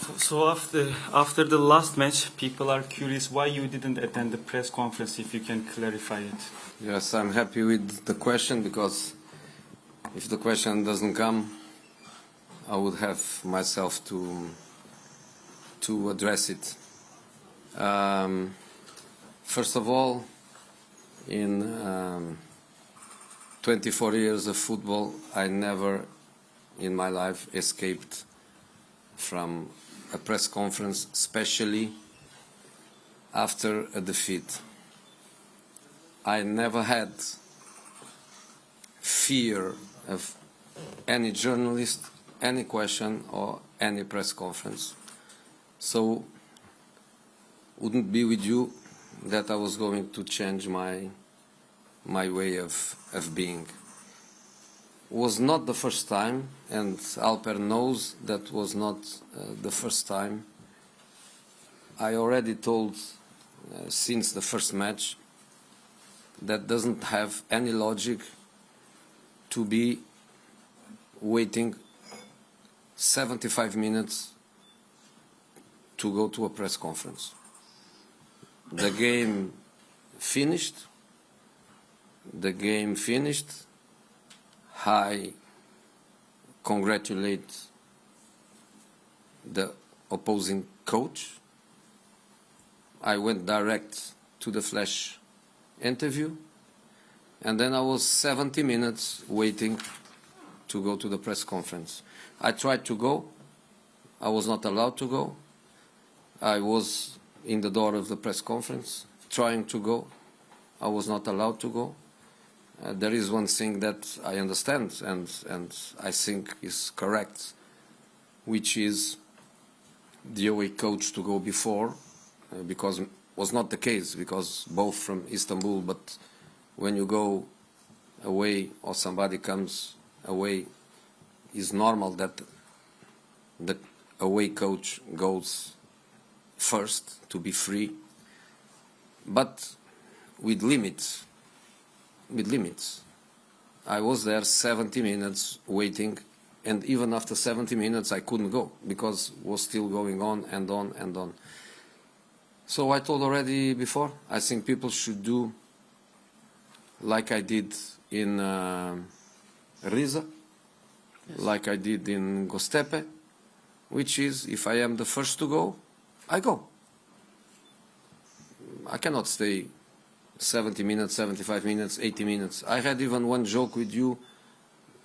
So after the last match, people are curious why you didn't attend the press conference. If you can clarify it. Yes, I'm happy with the question, because if the question doesn't come, I would have myself to address it. First of all, in 24 years of football, I never in my life escaped from a press conference, especially after a defeat. I never had fear of any journalist, any question, or any press conference. So, wouldn't be with you that I was going to change my way of being. Was not the first time, and Alper knows that was not the first time. I already told since the first match that doesn't have any logic to be waiting 75 minutes to go to a press conference. The game finished. I congratulate the opposing coach. I went direct to the flash interview, and then I was 70 minutes waiting to go to the press conference. I tried to go. I was not allowed to go. I was in the door of the press conference trying to go. I was not allowed to go. There is one thing that I understand and I think is correct, which is the away coach to go before, because it was not the case, because both from Istanbul, but when you go away or somebody comes away, it's normal that the away coach goes first to be free, but with limits. I was there 70 minutes waiting, and even after 70 minutes I couldn't go because it was still going on and on and on. So I told already before, I think people should do like I did in Riza, like I did in Gostepe, which is, if I am the first to go, I go. I cannot stay 70 minutes, 75 minutes, 80 minutes. I had even one joke with you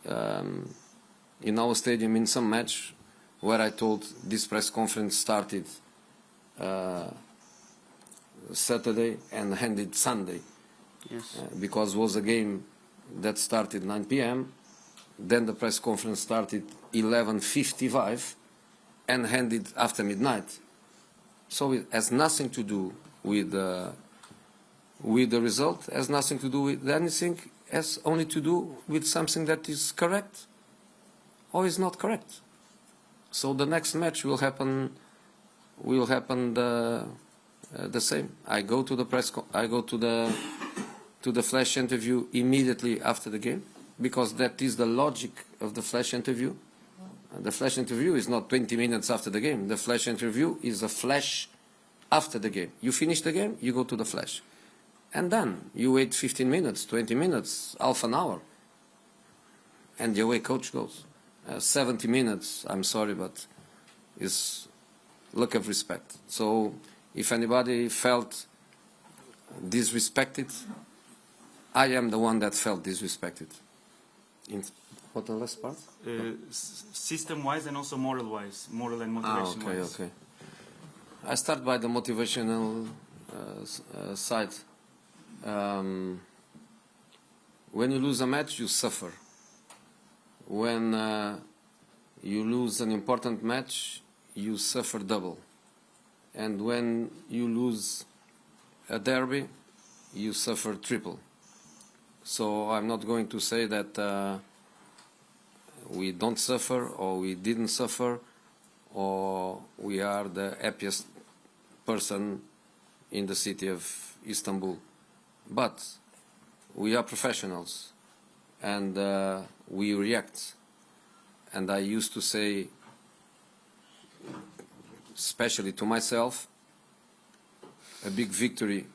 in our stadium in some match where I told this press conference started Saturday and ended Sunday. Yes. Because it was a game that started 9 p.m. Then the press conference started 11:55 and ended after midnight. So it has nothing to do with the result, has nothing to do with anything, has only to do with something that is correct or is not correct. So the next match will happen the same. I go to the flash interview immediately after the game, because that is the logic of the flash interview. The flash interview is not 20 minutes after the game. The flash interview is a flash after the game. You finish the game, you go to the flash. And then you wait 15 minutes, 20 minutes, half an hour. And the away coach goes. 70 minutes, I'm sorry, but is lack of respect. So if anybody felt disrespected, I am the one that felt disrespected. What the last part? System-wise and also moral-wise, moral and motivation-wise. Okay. I start by the motivational side. When you lose a match, you suffer. When you lose an important match, you suffer double. And when you lose a derby, you suffer triple. So I'm not going to say that we don't suffer, or we didn't suffer, or we are the happiest person in the city of Istanbul. But we are professionals, and we react. And I used to say especially to myself, a big victory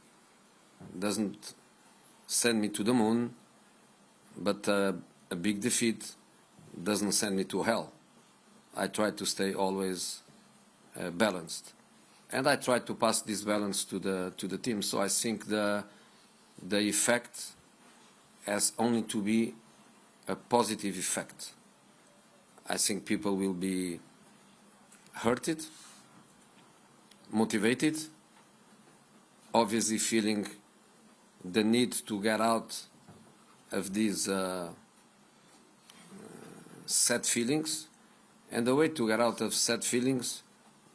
doesn't send me to the moon, but a big defeat doesn't send me to hell. I try to stay always balanced, and I try to pass this balance to the team. So I think the effect has only to be a positive effect. I think people will be hurted, motivated, obviously feeling the need to get out of these sad feelings, and the way to get out of sad feelings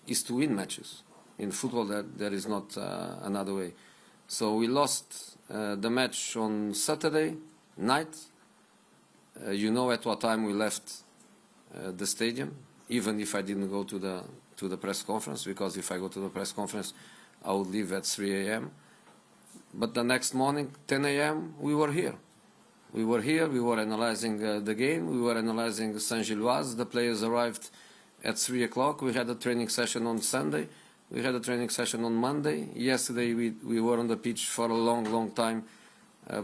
is to win matches. In football, there is not another way. So we lost the match on Saturday night. You know at what time we left the stadium, even if I didn't go to the press conference, because if I go to the press conference, I would leave at 3 a.m. But the next morning, 10 a.m., we were here. We were here, we were analyzing the game, we were analyzing Saint-Gilloise. The players arrived at 3 o'clock. We had a training session on Sunday. We had a training session on Monday. Yesterday we were on the pitch for a long time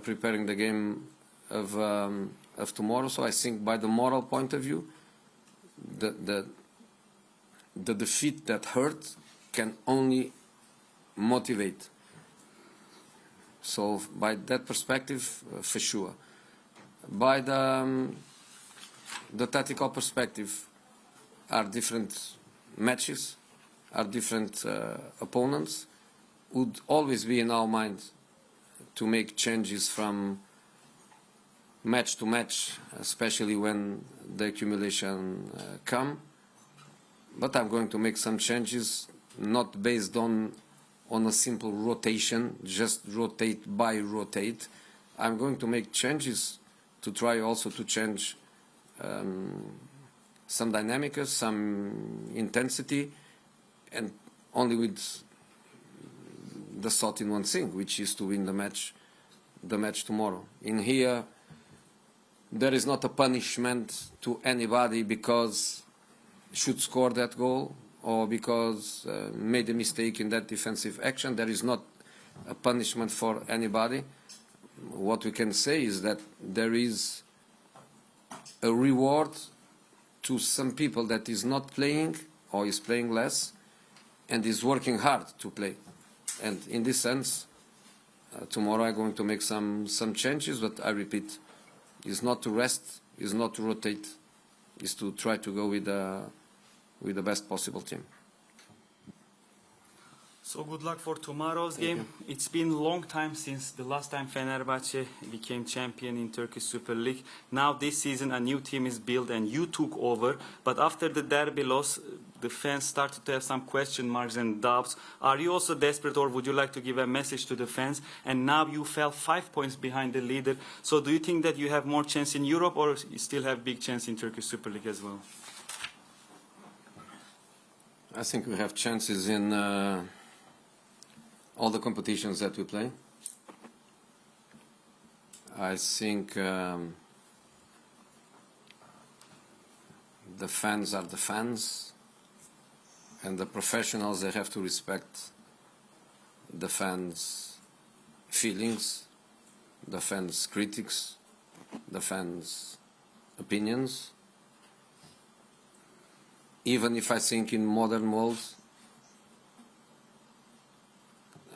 preparing the game of tomorrow. So I think by the moral point of view, the defeat that hurt can only motivate. So by that perspective, for sure. By the tactical perspective, are different matches, are different opponents, would always be in our mind to make changes from match to match, especially when the accumulation come. But I'm going to make some changes, not based on a simple rotation, just rotate by rotate. I'm going to make changes to try also to change some dynamics, some intensity, and only with the thought in one thing, which is to win the match tomorrow. In here, there is not a punishment to anybody because should score that goal or because made a mistake in that defensive action. There is not a punishment for anybody. What we can say is that there is a reward to some people that is not playing or is playing less and is working hard to play. And in this sense, tomorrow I'm going to make some changes, but I repeat, is not to rest, is not to rotate, is to try to go with the best possible team. So good luck for tomorrow's game. It's been a long time since the last time Fenerbahce became champion in Turkish Super League. Now this season a new team is built and you took over. But after the derby loss, the fans started to have some question marks and doubts. Are you also desperate, or would you like to give a message to the fans? And now you fell 5 points behind the leader. So do you think that you have more chance in Europe, or you still have big chance in Turkish Super League as well? I think we have chances in all the competitions that we play. I think the fans are the fans, and the professionals, they have to respect the fans' feelings, the fans' critics, the fans' opinions. Even if I think in modern world,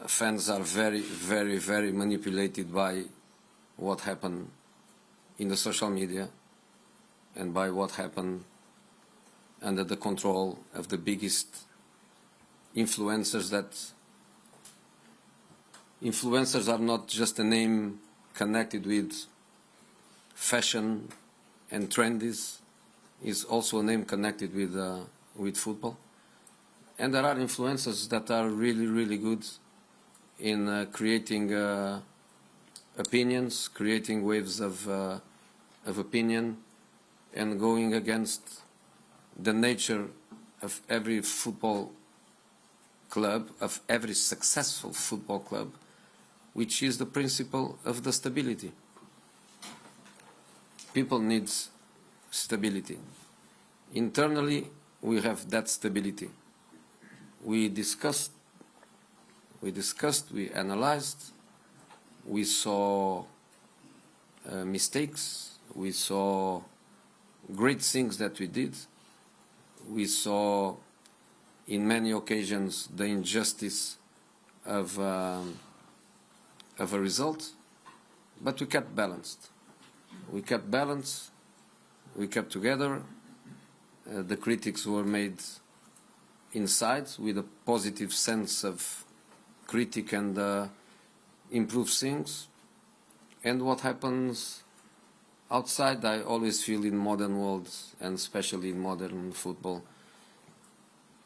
fans are very manipulated by what happened in the social media and by what happened under the control of the biggest influencers. That influencers are not just a name connected with fashion and trendies, is also a name connected with football. And there are influencers that are really good in creating opinions, creating waves of opinion, and going against the nature of every football club, of every successful football club, which is the principle of the stability. People need stability. Internally, we have that stability. We discussed, we analyzed, we saw mistakes, we saw great things that we did, we saw in many occasions the injustice of a result, but we kept balanced. We kept balanced, we kept together. The critics were made inside with a positive sense of critique and improve things. And what happens outside, I always feel in modern world, and especially in modern football,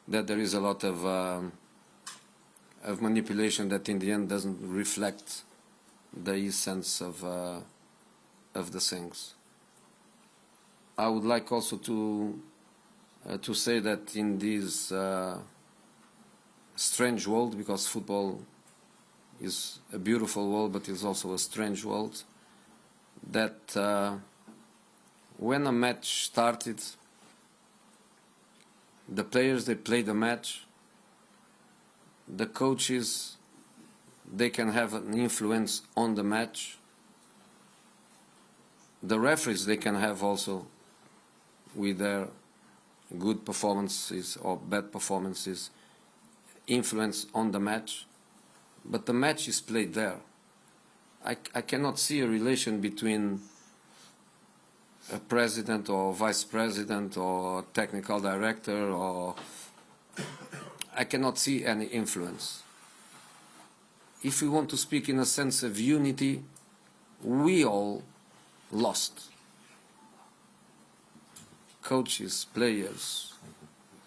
that there is a lot of manipulation that in the end doesn't reflect the essence of the things. I would like also to say that in this strange world, because football is a beautiful world, but it's also a strange world, that when a match started, the players, they play the match, the coaches, they can have an influence on the match, the referees, they can have also, with their good performances or bad performances, influence on the match, but the match is played there. I cannot see a relation between a president or vice president or technical director, or I cannot see any influence. If we want to speak in a sense of unity, we all lost. Coaches, players,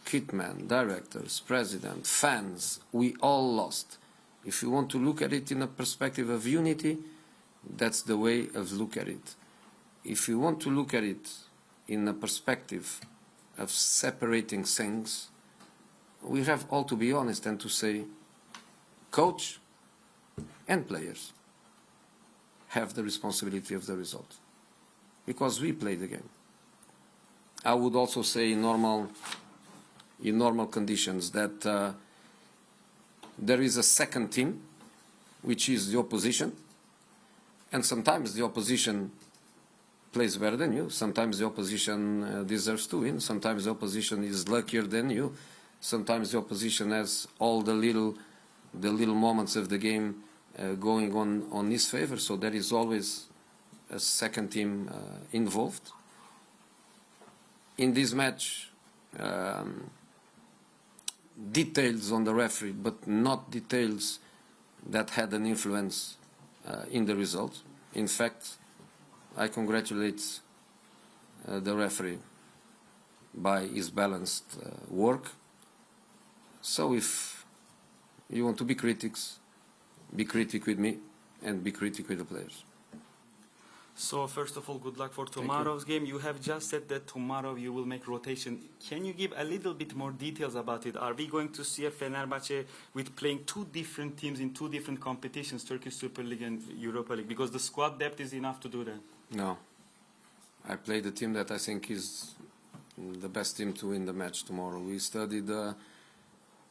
kitmen, directors, president, fans, we all lost. If you want to look at it in a perspective of unity, that's the way of look at it. If you want to look at it in a perspective of separating things, we have all to be honest and to say, coach and players have the responsibility of the result, because we play the game. I would also say in normal conditions that there is a second team, which is the opposition, and sometimes the opposition plays better than you, sometimes the opposition deserves to win, sometimes the opposition is luckier than you, sometimes the opposition has all the little moments of the game going on his favor, so there is always a second team involved. In this match, details on the referee, but not details that had an influence in the result. In fact, I congratulate the referee by his balanced work. So if you want to be critics, be critic with me and be critic with the players. So first of all, good luck for tomorrow's game. You have just said that tomorrow you will make rotation. Can you give a little bit more details about it? Are we going to see a Fenerbahce with playing two different teams in two different competitions, Turkish Super League and Europa League? Because the squad depth is enough to do that. No. I play the team that I think is the best team to win the match tomorrow. We studied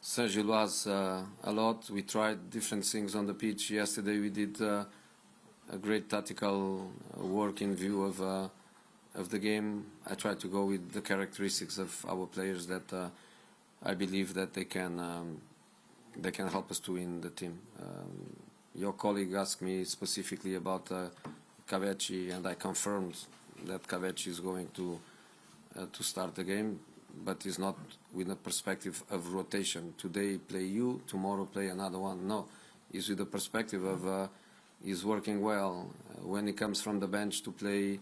Saint-Gilloise a lot. We tried different things on the pitch. Yesterday we did a great tactical work in view of the game. I tried to go with the characteristics of our players that I believe that they can help us to win the team. Your colleague asked me specifically about Kaveci, and I confirmed that Kaveci is going to start the game, but is not with a perspective of rotation. Today play you, tomorrow play another one. No, he's with the perspective of is working well. When he comes from the bench to play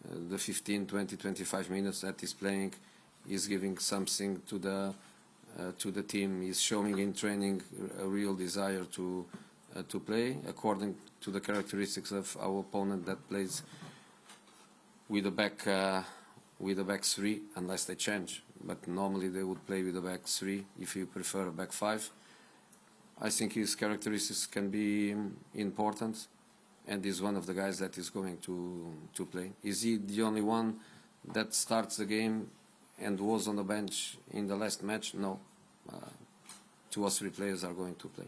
the 15, 20, 25 minutes that he's playing, he's giving something to the team. He's showing in training a real desire to play according to the characteristics of our opponent that plays with the back three, unless they change. But normally they would play with the back three if you prefer a back five. I think his characteristics can be important, and he's one of the guys that is going to play. Is he the only one that starts the game and was on the bench in the last match? No. 2 or 3 players are going to play.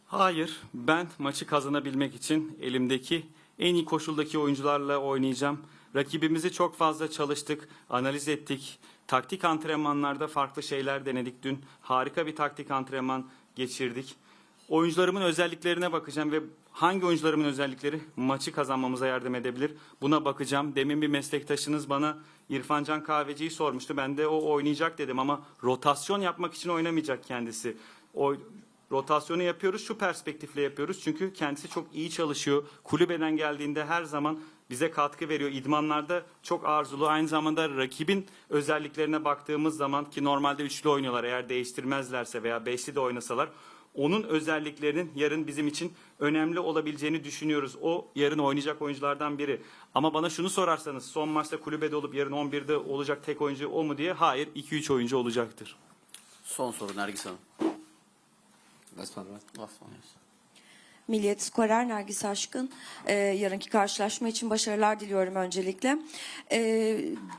Hayır, ben maçı kazanabilmek için elimdeki en iyi koşuldaki oyuncularla oynayacağım. Rakibimizi çok fazla çalıştık, analiz ettik. Taktik antrenmanlarda farklı şeyler denedik dün. Harika bir taktik antrenman geçirdik. Oyuncularımın özelliklerine bakacağım ve hangi oyuncularımın özellikleri maçı kazanmamıza yardım edebilir? Buna bakacağım. Demin bir meslektaşınız bana İrfan Can Kahveci'yi sormuştu. Ben de o oynayacak dedim ama rotasyon yapmak için oynamayacak kendisi. Rotasyonu yapıyoruz, şu perspektifle yapıyoruz. Çünkü kendisi çok iyi çalışıyor. Kulübeden geldiğinde her zaman bize katkı veriyor. İdmanlarda çok arzulu. Aynı zamanda rakibin özelliklerine baktığımız zaman ki normalde üçlü oynuyorlar. Eğer değiştirmezlerse veya beşli de oynasalar onun özelliklerinin yarın bizim için önemli olabileceğini düşünüyoruz. O yarın oynayacak oyunculardan biri. Ama bana şunu sorarsanız son maçta kulübede olup yarın 11'de olacak tek oyuncu o mu diye hayır 2-3 oyuncu olacaktır. Son soru Nergis Hanım. Last one, right? Last one, yes. Milliyet skorer Nergis Aşkın. Yarınki karşılaşma için başarılar diliyorum öncelikle.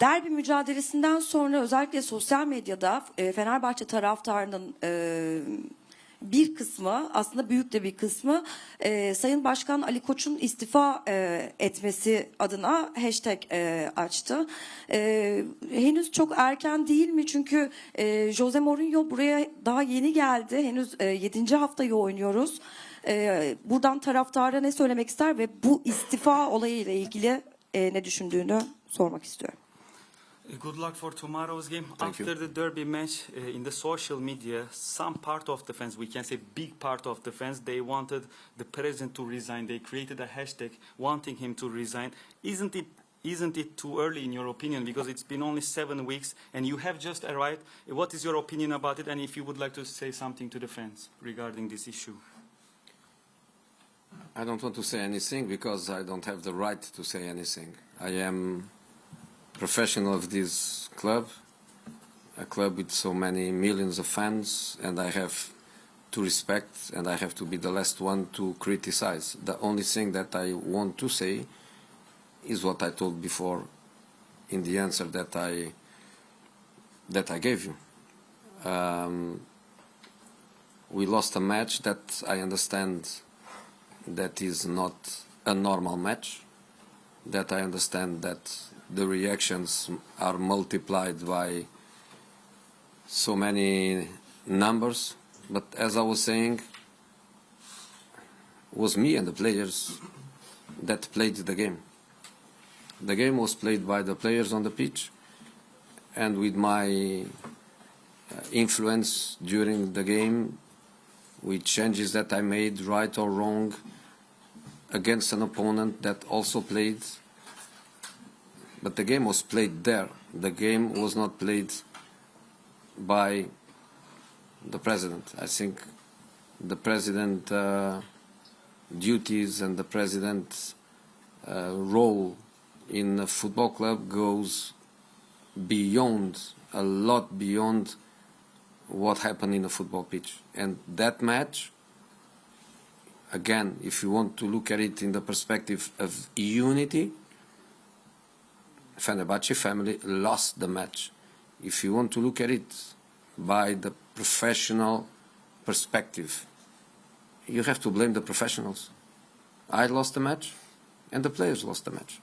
Derbi mücadelesinden sonra özellikle sosyal medyada Fenerbahçe taraftarının bir kısmı, aslında büyük de bir kısmı Sayın Başkan Ali Koç'un istifa etmesi adına hashtag açtı. Henüz çok erken değil mi? Çünkü Jose Mourinho buraya daha yeni geldi. Henüz 7. haftayı oynuyoruz. Buradan taraftara ne söylemek ister ve bu istifa olayıyla ilgili ne düşündüğünü sormak istiyorum. Good luck for tomorrow's game. Thank you. After the derby match, in the social media, some part of the fans, we can say big part of the fans, they wanted the president to resign. They created a hashtag wanting him to resign. Isn't it too early in your opinion? Because it's been only 7 weeks and you have just arrived. What is your opinion about it? And if you would like to say something to the fans regarding this issue. I don't want to say anything because I don't have the right to say anything. I am professional of this club, a club with so many millions of fans, and I have to respect and I have to be the last one to criticize. The only thing that I want to say is what I told before in the answer that I gave you. We lost a match that I understand that is not a normal match, that I understand that the reactions are multiplied by so many numbers, but as I was saying, it was me and the players that played the game. The game was played by the players on the pitch, and with my influence during the game, with changes that I made, right or wrong, against an opponent that also played. But the game was played there. The game was not played by the president. I think the president duties and the president role in a football club goes beyond, a lot beyond what happened in a football pitch. And that match, again, if you want to look at it in the perspective of unity, Fenerbahce family lost the match. If you want to look at it by the professional perspective, you have to blame the professionals. I lost the match and the players lost the match.